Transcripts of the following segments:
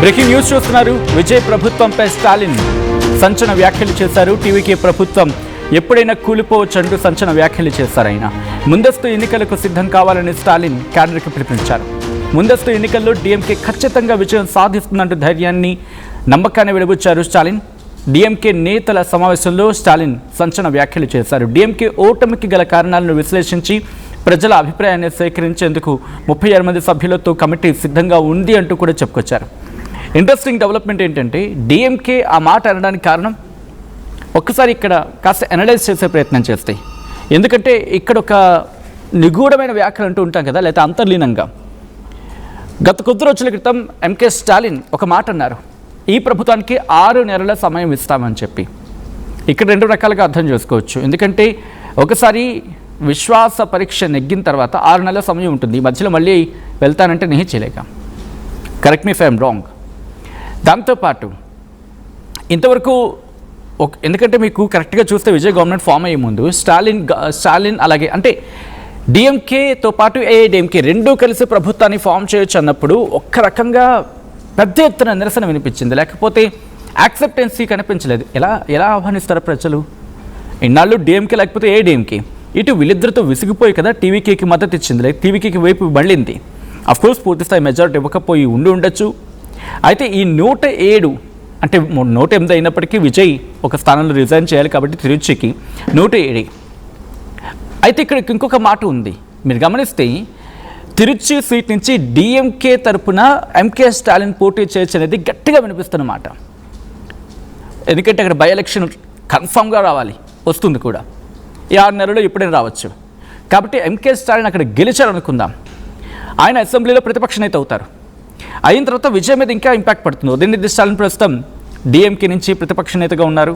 Breaking news చూస్తున్నారు. విజయ్ ప్రభుత్వంపై స్టాలిన్ సంచలన వ్యాఖ్యలు చేశారు. టీవీకే ప్రభుత్వం ఎప్పుడైనా కూలిపోవచ్చంటూ సంచలన వ్యాఖ్యలు చేశారు. ఆయన ముందస్తు ఎన్నికలకు సిద్ధం కావాలని స్టాలిన్ క్యాడర్కి పిలుపునిచ్చారు. ముందస్తు ఎన్నికల్లో డీఎంకే ఖచ్చితంగా విజయం సాధిస్తుందంటూ ధైర్యాన్ని నమ్మకాన్ని వెలుబుచ్చారు స్టాలిన్. డీఎంకే నేతల సమావేశంలో స్టాలిన్ సంచలన వ్యాఖ్యలు చేశారు. డీఎంకే ఓటమికి గల కారణాలను విశ్లేషించి ప్రజల అభిప్రాయాన్ని సేకరించేందుకు 36 మంది సభ్యులతో కమిటీ సిద్ధంగా ఉంది అంటూ కూడా చెప్పుకొచ్చారు. ఇంట్రెస్టింగ్ డెవలప్మెంట్ ఏంటంటే డీఎంకే ఆ మాట అనడానికి కారణం ఒక్కసారి ఇక్కడ కాస్త అనలైజ్ చేసే ప్రయత్నం చేస్తే, ఎందుకంటే ఇక్కడ ఒక నిగూఢమైన వ్యాఖ్యలు అంటూ ఉంటాం కదా, లేకపోతే అంతర్లీనంగా. గత కొద్ది రోజుల క్రితం ఎంకే స్టాలిన్ ఒక మాట అన్నారు, ఈ ప్రభుత్వానికి 6 నెలల సమయం ఇస్తామని చెప్పి. ఇక్కడ 2 రకాలుగా అర్థం చేసుకోవచ్చు. ఎందుకంటే ఒకసారి విశ్వాస పరీక్ష నెగ్గిన తర్వాత 6 నెలల సమయం ఉంటుంది. ఈ మధ్యలో మళ్ళీ వెళ్తానంటే చేయలేక. Correct me if I'm wrong. దాంతోపాటు ఇంతవరకు ఎందుకంటే మీకు కరెక్ట్గా చూస్తే విజయ్ గవర్నమెంట్ ఫామ్ అయ్యే ముందు స్టాలిన్ అలాగే అంటే డిఎంకేతో పాటు ఏఐడిఎంకే రెండూ కలిసి ప్రభుత్వాన్ని ఫామ్ చేయొచ్చు అన్నప్పుడు ఒక్క రకంగా పెద్ద ఎత్తున నిరసన వినిపించింది. లేకపోతే యాక్సెప్టెన్సీ కనిపించలేదు. ఎలా ఆహ్వానిస్తారు ప్రజలు? ఇన్నాళ్ళు డిఎంకే లేకపోతే ఏఐడిఎంకే, ఇటు వీళ్ళిద్దరితో విసిగిపోయి కదా టీవీకేకి మద్దతు ఇచ్చింది, లేక టీవీకేకి వైపు మళ్ళింది. అఫ్కోర్స్ పూర్తిస్థాయి మెజారిటీ ఇవ్వకపోయి ఉండొచ్చు. అయితే ఈ 107 అంటే 108 అయినప్పటికీ విజయ్ ఒక స్థానంలో రిజైన్ చేయాలి కాబట్టి తిరుచికి 107. అయితే ఇక్కడ ఇంకొక మాట ఉంది, మీరు గమనిస్తే తిరుచి సీట్ నుంచి డిఎంకే తరపున ఎంకే స్టాలిన్ పోటీ చేయొచ్చు అనేది గట్టిగా వినిపిస్తున్నమాట. ఎందుకంటే అక్కడ బై ఎలక్షన్ కన్ఫామ్గా రావాలి, వస్తుంది కూడా. ఈ 6 నెలల్లో ఎప్పుడైనా రావచ్చు. కాబట్టి ఎంకే స్టాలిన్ అక్కడ గెలిచారనుకుందాం, ఆయన అసెంబ్లీలో ప్రతిపక్ష నేత అవుతారు. అయిన తర్వాత విజయ్ మీద ఇంకా ఇంపాక్ట్ పడుతుంది. ఉదయనిధి స్టాలిన్ ప్రస్తుతం డిఎంకే నుంచి ప్రతిపక్ష నేతగా ఉన్నారు.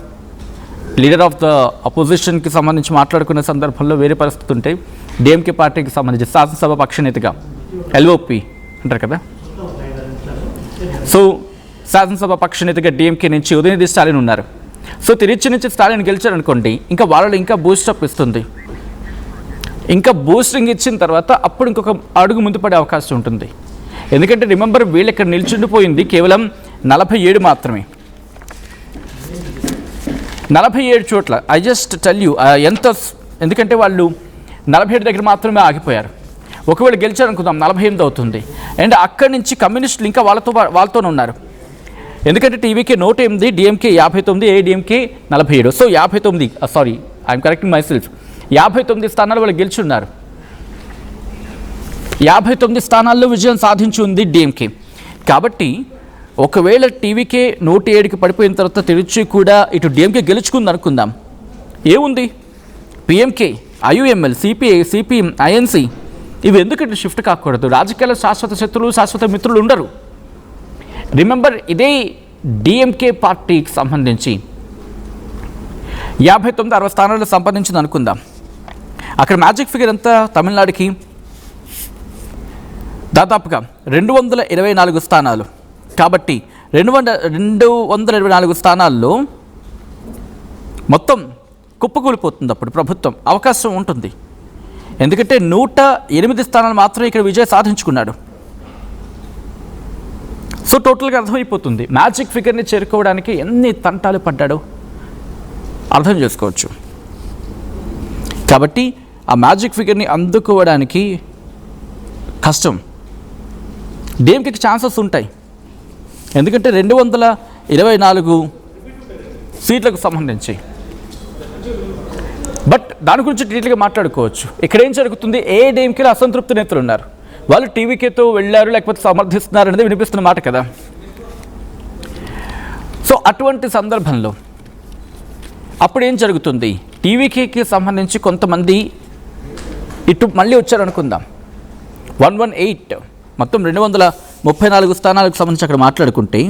లీడర్ ఆఫ్ ద అపోజిషన్కి సంబంధించి మాట్లాడుకున్న సందర్భంలో వేరే పరిస్థితి ఉంటే డిఎంకే పార్టీకి సంబంధించి శాసనసభ పక్ష నేతగా ఎల్ఓపి అంటారు కదా, సో శాసనసభ పక్ష నేతగా డిఎంకే నుంచి ఉదయనిధి స్టాలిన్ ఉన్నారు. సో తిరుచి నుంచి స్టాలిన్ గెలిచారనుకోండి, ఇంకా వాళ్ళలో ఇంకా బూస్టప్ ఇస్తుంది. ఇంకా బూస్టింగ్ ఇచ్చిన తర్వాత అప్పుడు ఇంకొక అడుగు ముందు పడే అవకాశం ఉంటుంది. ఎందుకంటే రిమెంబర్ వీళ్ళు ఇక్కడ నిల్చుండిపోయింది కేవలం 47 మాత్రమే. 47 చోట్ల ఐ జస్ట్ టెల్ యూ ఎంత, ఎందుకంటే వాళ్ళు 47 దగ్గర మాత్రమే ఆగిపోయారు. ఒకవేళ గెలిచారనుకుందాం 48 అవుతుంది. అండ్ అక్కడి నుంచి కమ్యూనిస్టులు ఇంకా వాళ్ళతోనే ఉన్నారు. ఎందుకంటే TVK 108, DMK 59, AIADMK 47. So 59, sorry I'm correcting my self, 59 స్థానాలు వాళ్ళు గెలిచున్నారు. 59 స్థానాల్లో విజయం సాధించి ఉంది డిఎంకే. కాబట్టి ఒకవేళ టీవీకే 107కి పడిపోయిన తర్వాత తిరుచి కూడా ఇటు డిఎంకే గెలుచుకుంది అనుకుందాం, ఏముంది? PMK, IUML, CPI, CPM, INC ఇవి ఎందుకంటే షిఫ్ట్ కాకూడదు? రాజకీయాల శాశ్వత శత్రువులు శాశ్వత మిత్రులు ఉండరు. రిమెంబర్ ఇదే డిఎంకే పార్టీకి సంబంధించి 59-60 స్థానాలు సంపాదించింది అనుకుందాం. అక్కడ మ్యాజిక్ ఫిగర్ ఎంత? తమిళనాడుకి దాదాపుగా 224 స్థానాలు. కాబట్టి 224 స్థానాల్లో మొత్తం కుప్పకూలిపోతుంది. అప్పుడు ప్రభుత్వం అవకాశం ఉంటుంది. ఎందుకంటే 108 స్థానాలు మాత్రమే ఇక్కడ విజయ్ సాధించుకున్నాడు. సో టోటల్గా అర్థమైపోతుంది మ్యాజిక్ ఫిగర్ని చేరుకోవడానికి ఎన్ని తంటాలు పడ్డాడో అర్థం చేసుకోవచ్చు. కాబట్టి ఆ మ్యాజిక్ ఫిగర్ని అందుకోవడానికి కష్టం. డిఎంకేకి ఛాన్సెస్ ఉంటాయి, ఎందుకంటే 224 సీట్లకు సంబంధించి. బట్ దాని గురించి డీటెయిల్గా మాట్లాడుకోవచ్చు. ఇక్కడ ఏం జరుగుతుంది? ఏఐడిఎంకేలో అసంతృప్తి నేతలు ఉన్నారు, వాళ్ళు టీవీకేతో వెళ్ళారు లేకపోతే సమర్థిస్తున్నారు అనేది వినిపిస్తున్న మాట కదా. సో అటువంటి సందర్భంలో అప్పుడు ఏం జరుగుతుంది? టీవీకేకి సంబంధించి కొంతమంది ఇటు మళ్ళీ వచ్చారనుకుందాం. 118 మొత్తం 234 స్థానాలకు సంబంధించి అక్కడ మాట్లాడుకుంటే,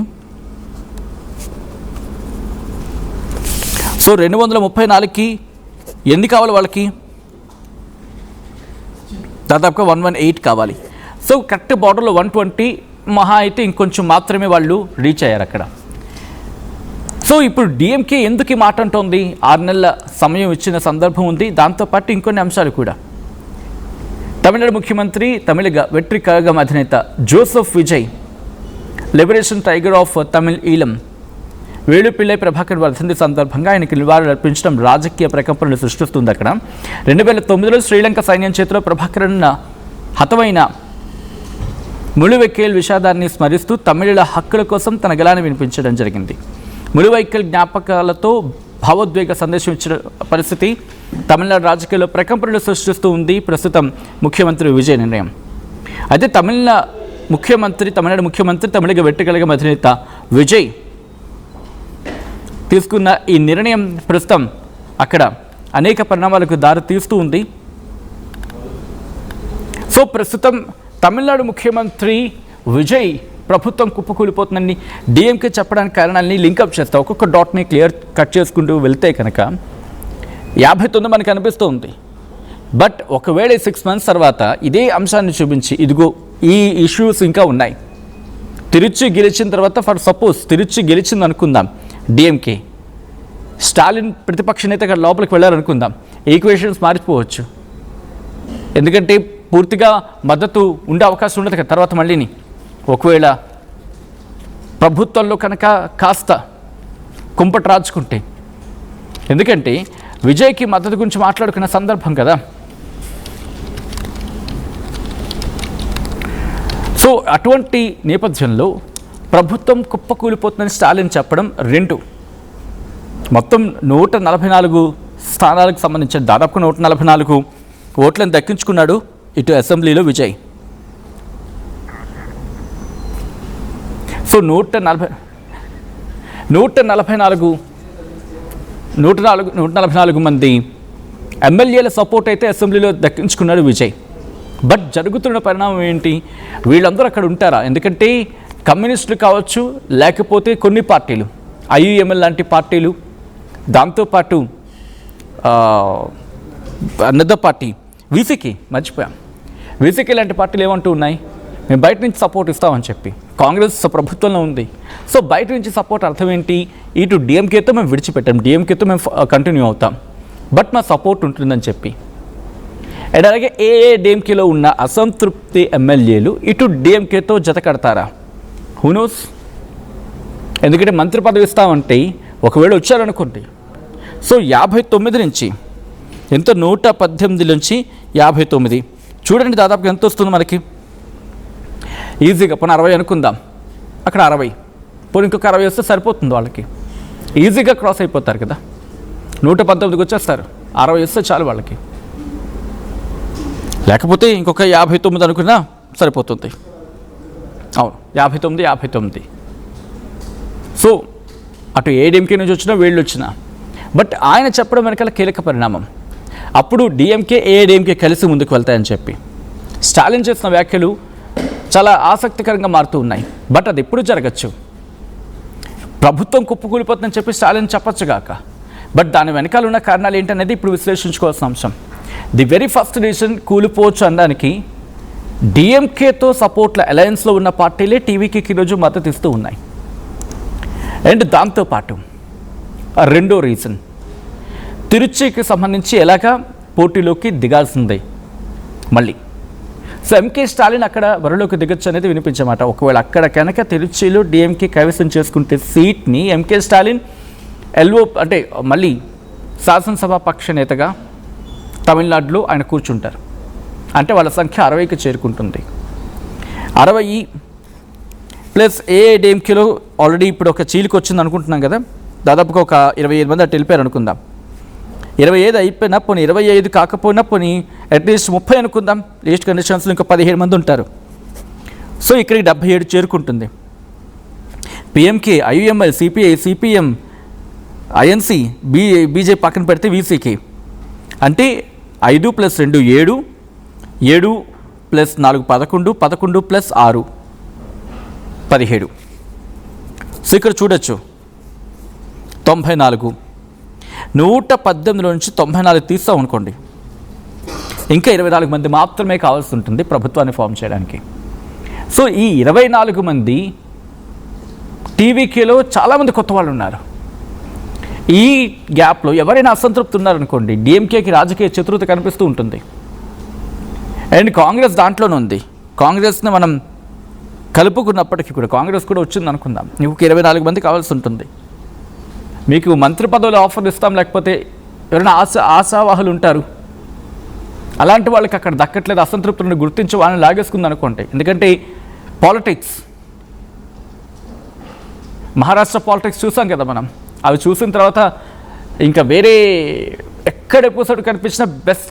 సో 234కి ఎన్ని కావాలి వాళ్ళకి? దాదాపుగా 118 కావాలి. సో కరెక్ట్ బార్డర్లో 120 మహా అయితే ఇంకొంచెం మాత్రమే వాళ్ళు రీచ్ అయ్యారు అక్కడ. సో ఇప్పుడు డిఎంకే ఎందుకు ఈ మాట అంటోంది? 6 నెలల సమయం ఇచ్చిన సందర్భం ఉంది. దాంతోపాటు ఇంకొన్ని అంశాలు కూడా. తమిళనాడు ముఖ్యమంత్రి తమిళ వెట్రి కழகம் అధినేత Joseph Vijay Liberation Tiger of Tamil Eelam Velupillai Prabhakar వర్ధంతి సందర్భంగా ఆయనకి నివాళులు అర్పించడం రాజకీయ ప్రకంపనలు సృష్టిస్తుంది. అక్కడ 2009లో శ్రీలంక సైన్యం చేతిలో ప్రభాకరన్ హతమైన ములువైక్కల్ విషాదాన్ని స్మరిస్తూ తమిళుల హక్కుల కోసం తన గళాన్ని వినిపించడం జరిగింది. ములువైక్కల్ జ్ఞాపకాలతో భావోద్వేగ సందేశం ఇచ్చిన పరిస్థితి తమిళనాడు రాజకీయాల్లో ప్రకంపనలు సృష్టిస్తూ ఉంది ప్రస్తుతం ముఖ్యమంత్రి విజయ్ నిర్ణయం. అయితే తమిళనాడు ముఖ్యమంత్రి తమిళగ వెట్టుకలగ అధినేత విజయ్ తీసుకున్న ఈ నిర్ణయం ప్రస్తుతం అక్కడ అనేక పరిణామాలకు దారి తీస్తూ ఉంది. సో ప్రస్తుతం తమిళనాడు ముఖ్యమంత్రి విజయ్ ప్రభుత్వం కుప్పకూలిపోతుందని డిఎంకే చెప్పడానికి కారణాలని లింకప్ చేస్తా ఒక్కొక్క డాట్ని క్లియర్ కట్ చేసుకుంటూ వెళ్తే కనుక 59 మనకు అనిపిస్తుంది. బట్ ఒకవేళ 6 months తర్వాత ఇదే అంశాన్ని చూపించి ఇదిగో ఈ ఇష్యూస్ ఇంకా ఉన్నాయి, తిరుచి గెలిచిన తర్వాత ఫర్ సపోజ్ తిరుచి గెలిచింది అనుకుందాం, డిఎంకే స్టాలిన్ ప్రతిపక్ష నేతగా లోపలికి వెళ్ళారనుకుందాం, ఈక్వేషన్స్ మారిపోవచ్చు. ఎందుకంటే పూర్తిగా మద్దతు ఉండే అవకాశం ఉండదు కదా తర్వాత మళ్ళీని. ఒకవేళ ప్రభుత్వంలో కనుక కాస్త కుంపటి రాజుకుంటే, ఎందుకంటే విజయ్కి మద్దతు గురించి మాట్లాడుకున్న సందర్భం కదా. సో అటువంటి నేపథ్యంలో ప్రభుత్వం కుప్పకూలిపోతుందని స్టాలిన్ చెప్పడం 2 మొత్తం 144 స్థానాలకు సంబంధించిన దాదాపు 144 ఓట్లను దక్కించుకున్నాడు ఇటు అసెంబ్లీలో విజయ్. సో 144 మంది ఎమ్మెల్యేల సపోర్ట్ అయితే అసెంబ్లీలో దక్కించుకున్నాడు విజయ్. బట్ జరుగుతున్న పరిణామం ఏంటి, వీళ్ళందరూ అక్కడ ఉంటారా? ఎందుకంటే కమ్యూనిస్టులు కావచ్చు, లేకపోతే కొన్ని పార్టీలు ఐయుఎంఎల్ లాంటి పార్టీలు, దాంతోపాటు అనదర్ పార్టీ వీసీకి మర్చిపోయాం, వీసీకి లాంటి పార్టీలు ఏమంటూ ఉన్నాయి, మేము బయట నుంచి సపోర్ట్ ఇస్తామని చెప్పి. కాంగ్రెస్ ప్రభుత్వంలో ఉంది. సో బయట నుంచి సపోర్ట్ అర్థం ఏంటి, ఇటు డిఎంకేతో మేము విడిచిపెట్టాం, డిఎంకేతో మేము కంటిన్యూ అవుతాం, బట్ మా సపోర్ట్ ఉంటుందని చెప్పి. అండ్ అలాగే డిఎంకేలో ఉన్న అసంతృప్తి ఎమ్మెల్యేలు ఇటు డిఎంకేతో జత కడతారా? Who knows. ఎందుకంటే మంత్రి పదవి ఇస్తామంటే ఒకవేళ వచ్చారనుకోండి, సో 59 నుంచి ఎంత 118 నుంచి 59 చూడండి, దాదాపుగా ఎంత వస్తుంది మనకి. ఈజీగా పోనీ 60 అనుకుందాం, అక్కడ 60 పోనీ ఇంకొక 60 వస్తే సరిపోతుంది, వాళ్ళకి ఈజీగా క్రాస్ అయిపోతారు కదా. 119కి వచ్చేస్తారు, 60 వస్తే చాలు వాళ్ళకి. లేకపోతే ఇంకొక 59 అనుకున్నా సరిపోతుంది. అవును, 59. సో అటు ఏడీఎంకే నుంచి వచ్చినా వీళ్ళు వచ్చినా, బట్ ఆయన చెప్పడం వెనకాల కీలక పరిణామం. అప్పుడు డిఎంకే ఏడీఎంకే కలిసి ముందుకు వెళ్తాయని చెప్పి స్టాలిన్ చేసిన వ్యాఖ్యలు చాలా ఆసక్తికరంగా మారుతూ ఉన్నాయి. బట్ అది ఎప్పుడు జరగచ్చు, ప్రభుత్వం కుప్పకూలిపోతుందని చెప్పి స్టాలిన్ చెప్పచ్చుగాక, బట్ దాని వెనకాల ఉన్న కారణాలు ఏంటనేది ఇప్పుడు విశ్లేషించుకోవాల్సిన అంశం. ది వెరీ ఫస్ట్ రీజన్ కూలిపోవచ్చు అనడానికి డిఎంకేతో సపోర్ట్ల అలయన్స్లో ఉన్న పార్టీలే టీవీకి ఈరోజు మద్దతు ఇస్తూ ఉన్నాయి. అండ్ దాంతోపాటు రెండో రీజన్ తిరుచికి సంబంధించి ఎలాగా పోటీలోకి దిగాల్సిందే మళ్ళీ. సో ఎంకే స్టాలిన్ అక్కడ బరిలోకి దిగొచ్చు అనేది వినిపించమాట. ఒకవేళ అక్కడ కనుక తిరుచిలో డిఎంకే కైవసం చేసుకుంటే సీట్ని ఎంకే స్టాలిన్ అంటే మళ్ళీ శాసనసభ పక్ష నేతగా తమిళనాడులో ఆయన కూర్చుంటారు. అంటే వాళ్ళ సంఖ్య 60కి చేరుకుంటుంది. 60 ప్లస్ ఏఐడిఎంకేలో ఆల్రెడీ ఇప్పుడు ఒక చీలికి వచ్చింది అనుకుంటున్నాం కదా, దాదాపుగా ఒక 25 మంది అటు వెళ్ళిపోయారు అనుకుందాం. 25 అయిపోయినా పోనీ 25 కాకపోయినా పోనీ అట్లీస్ట్ 30 అనుకుందాం. లీస్ట్ కండిషన్స్లో ఇంకా 17 మంది ఉంటారు. సో ఇక్కడికి 77 చేరుకుంటుంది. PMK, IUML, CPI, CPM, INC, BJP పక్కన పెడితే వీసీకి అంటే 5 + 2 7, 7 + 4 11, 11 + 6 17. సో ఇక్కడ చూడొచ్చు 94, 118 నుంచి 94 తీస్తాం అనుకోండి, ఇంకా 24 మంది మాత్రమే కావాల్సి ఉంటుంది ప్రభుత్వాన్ని ఫామ్ చేయడానికి. సో ఈ 24 మంది టీవీకేలో చాలామంది కొత్త వాళ్ళు ఉన్నారు. ఈ గ్యాప్లో ఎవరైనా అసంతృప్తి ఉన్నారనుకోండి, డిఎంకేకి రాజకీయ చతురత కనిపిస్తూ ఉంటుంది. అండ్ కాంగ్రెస్ దాంట్లోనే ఉంది. కాంగ్రెస్ని మనం కలుపుకున్నప్పటికీ కూడా కాంగ్రెస్ కూడా వచ్చింది అనుకుందాం, నీకు 24 మంది కావాల్సి ఉంటుంది. మీకు మంత్రి పదవులు ఆఫర్లు ఇస్తాం, లేకపోతే ఎవరైనా ఆశావాహులు ఉంటారు, అలాంటి వాళ్ళకి అక్కడ దక్కట్లేదు, అసంతృప్తులను గుర్తించి వాళ్ళని లాగేసుకుంది అనుకోండి. ఎందుకంటే పాలిటిక్స్, మహారాష్ట్ర పాలిటిక్స్ చూసాం కదా మనం. అవి చూసిన తర్వాత ఇంకా వేరే ఎక్కడ ఎపిసోడ్ కనిపించిన బెస్ట్